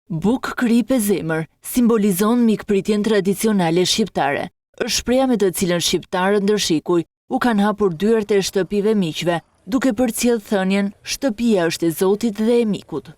Buk krip e zemër simbolizon mikpritjen tradicionale shqiptare. Është shpreha me të cilën shqiptarët ndërshikuj u kanë hapur dyert e shtëpive miqve, duke përcjell thënien shtëpia është e Zotit dhe e mikut.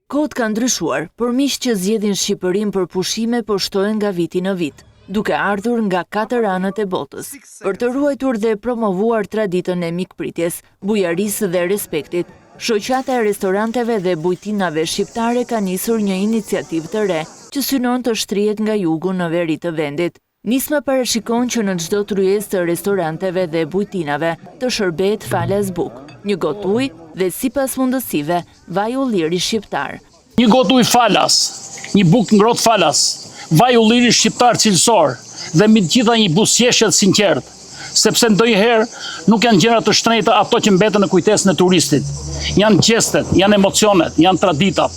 Kohët kanë ndryshuar, por miq që zgjedhin Shqipërinë për pushime po shtohen nga viti në vit, duke ardhur nga 4 anët e botës, për të ruajtur dhe promovuar traditën e mikpritjes, bujarisë dhe respektit. Shoqata e restoranteve dhe bujtinave shqiptare ka nisur një iniciativë të re që synon të shtrihet nga jugu në veri të vendit. Nisma parashikon që në çdo tryezë të restoranteve dhe bujtinave të shërbehet falas buk, një got ujë dhe sipas mundësive vaj ulliri shqiptar. Një got ujë falas, një buk ngrohtë falas, vaj ulliri shqiptar cilësor dhe mbi të gjitha një buzëqeshje të sinqertë. Sepse ndonjëherë nuk janë gjëra të shtrenjta ato që mbeten në kujtesën e turistit. Janë gjestet, janë emocionet, janë traditat.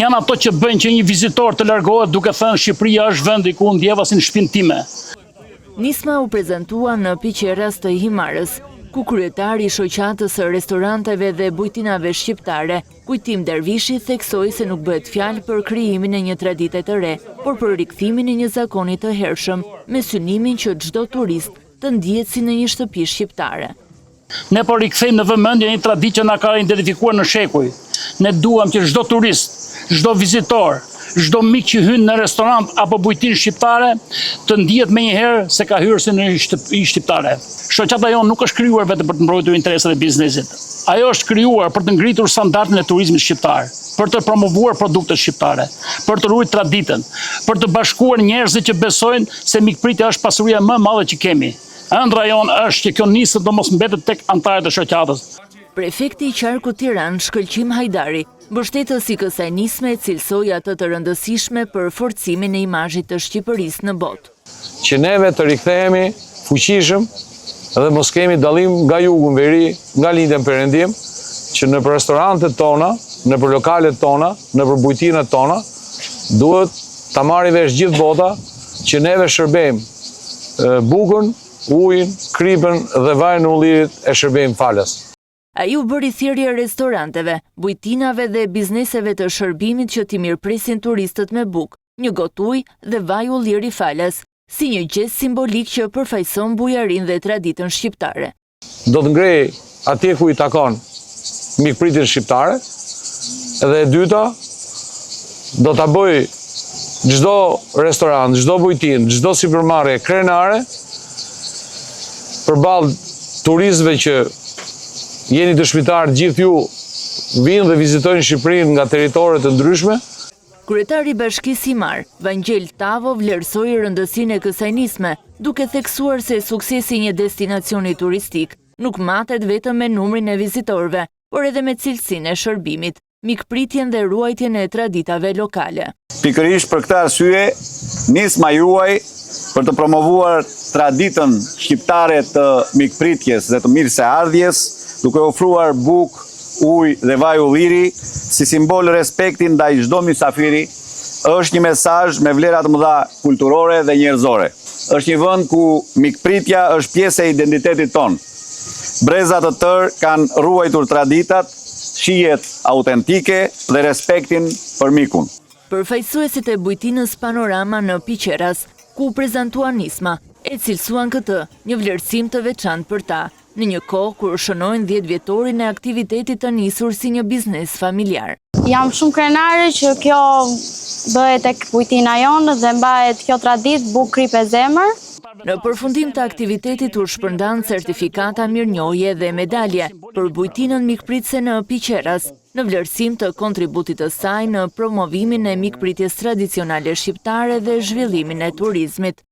Janë ato që bëjnë që një vizitor të largohet duke thënë Shqipëria është vendi ku ndjeva si në shtëpinë time. Nisma u prezantua në Piqeras të Himarës, ku kryetari i shoqatës së restoranteve dhe bujtinave shqiptare, Kujtim Dervishi, theksoi se nuk bëhet fjalë për krijimin e një tradite të re, por për rikthimin e një zakoni të hershëm, me synimin që çdo turist të ndihet si në një shtëpi shqiptare. Ne po rikthejmë në vëmendje një traditë që na ka identifikuar në shekuj. Ne duam që çdo turist, çdo vizitor, çdo mik që hyn në restorant apo bujtinë shqiptare të ndihet menjëherë se ka hyrë si në një shtëpi shqiptare. Shoqata jonë nuk është krijuar vetëm për të mbrojtur interesat e biznesit. Ajo është krijuar për të ngritur standardin e turizmit shqiptar, për të promovuar produktet shqiptare, për të ruajtur traditën, për të bashkuar njerëzit që besojnë se mikpritja është pasuria më e madhe që kemi. Ëndra jonë është që kjo nisë do mos mbetet tek anëtarët e shoqatës. Prefekti i Qarkut Tiranë, Shkëlqim Hajdari, mbështetës si kësaj nisme e cilësoi atë të rëndësishme për forcimin e imazhit të Shqipërisë në botë. Që neve të rikthehemi fuqishëm dhe mos kemi dallim nga jugu në veri, nga lindja në perëndim, që në restorantet tona, në lokalet tona, në bujtinat tona, duhet ta marrë vesh gjithë bota që neve shërbejmë bukën, ujin, kripën dhe vajin e ullirit e shërbejmë falas. Ai u bëri thirrje restoranteve, bujtinave dhe bizneseve të shërbimit që t'i mirëpresin turistët me bukë, një got ujë dhe vaj ulliri falas, si një gest simbolik që përfaqëson bujarinë dhe traditën shqiptare. Do të ngrej atje ku i takon mikpritjen shqiptare, dhe e dyta do ta bëj çdo restorant, çdo bujtinë, çdo supermarket krenare përballë turistëve që jeni dëshmitar gjithë ju vinë dhe vizitojnë Shqipërinë nga teritoret të ndryshme. Kryetari i Bashkisë Himar, Vangjel Tavo, vlerësoi rëndësinë e kësaj nisme, duke theksuar se suksesi i një destinacioni turistik nuk matet vetëm me numrin e vizitorëve, por edhe me cilësinë e shërbimit, mikpritjen dhe ruajtjen e traditave lokale. Pikërisht për këtë arsye, nisma juaj për të promovuar traditën shqiptare të mikpritjes dhe të mirëseardhjes, duke ofruar bukë, ujë dhe vaj ulliri si simbol respekti ndaj çdo mysafiri, është një mesazh me vlera të mëdha kulturore dhe njerëzore. Është një vend ku mikpritja është pjesë e identitetit ton. Breza të tërë kanë ruajtur traditat, shijet autentike dhe respektin për mikun. Përfaqësuesit e bujtinës Panorama në Piqeras, ku prezantuan nisma, e cilësuan këtë një vlerësim të veçantë për ta, në një kohë kur shënojnë 10 vjetorin e aktivitetit të nisur si një biznes familjar. Jam shumë krenare që kjo bëhet tek bujtina jonë dhe mbahet kjo traditë bukë krip e zemër. Në përfundim të aktivitetit u shpërndan certifikata mirënjohje dhe medalje për bujtinën mikpritse në Piqeras, në vlerësim të kontributit të saj në promovimin e mikpritjes tradicionale shqiptare dhe zhvillimin e turizmit.